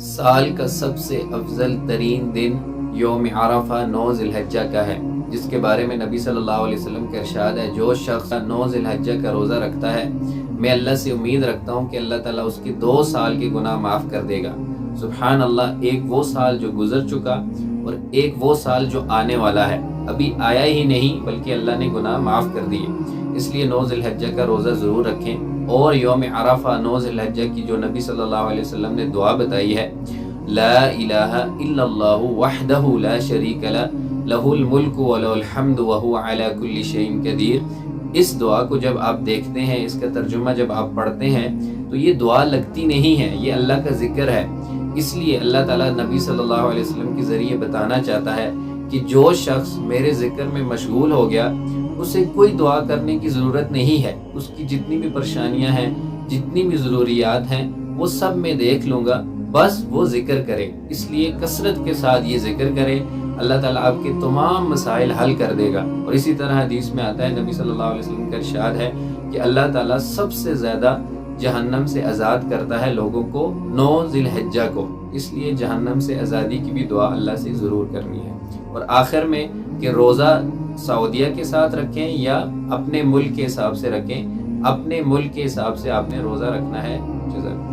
سال کا سب سے افضل ترین دن یوم عرفہ 9 ذی الحجہ کا ہے، جس کے بارے میں نبی صلی اللہ علیہ وسلم کا ارشاد ہے، جو شخص 9 ذی الحجہ کا روزہ رکھتا ہے، میں اللہ سے امید رکھتا ہوں کہ اللہ تعالیٰ اس کی 2 سال کے گناہ معاف کر دے گا۔ سبحان اللہ، ایک وہ سال جو گزر چکا اور ایک وہ سال جو آنے والا ہے، ابھی آیا ہی نہیں بلکہ اللہ نے گناہ معاف کر دیے۔ اس لیے 9 ذی الحجہ کا روزہ ضرور رکھیں، اور یوم عرفہ 9 ذی الحجہ کی جو نبی صلی اللہ علیہ وسلم نے دعا بتائی ہے، لا الہ الا اللہ وحدہ لا شریک لہ لہ الملک ولہ الحمد وہو علی کل شیء قدیر، اس دعا کو جب آپ دیکھتے ہیں، اس کا ترجمہ جب آپ پڑھتے ہیں تو یہ دعا لگتی نہیں ہے، یہ اللہ کا ذکر ہے۔ اس لیے اللہ تعالیٰ نبی صلی اللہ علیہ وسلم کے ذریعے بتانا چاہتا ہے کہ جو شخص میرے ذکر میں مشغول ہو گیا، اسے کوئی دعا کرنے کی ضرورت نہیں ہے، اس کی جتنی بھی پریشانیاں ہیں، جتنی بھی ضروریات ہیں، وہ سب میں دیکھ لوں گا، بس وہ ذکر کرے۔ اس لیے کثرت کے ساتھ یہ ذکر کرے، اللہ تعالیٰ آپ کے تمام مسائل حل کر دے گا۔ اور اسی طرح حدیث میں آتا ہے، نبی صلی اللہ علیہ وسلم کا ارشاد ہے کہ اللہ تعالیٰ سب سے زیادہ جہنم سے آزاد کرتا ہے لوگوں کو 9 ذی الحجہ کو، اس لیے جہنم سے آزادی کی بھی دعا اللہ سے ضرور کرنی ہے۔ اور آخر میں کہ روزہ سعودیہ کے ساتھ رکھیں یا اپنے ملک کے حساب سے رکھیں، اپنے ملک کے حساب سے آپ نے روزہ رکھنا ہے۔ جزاک اللہ۔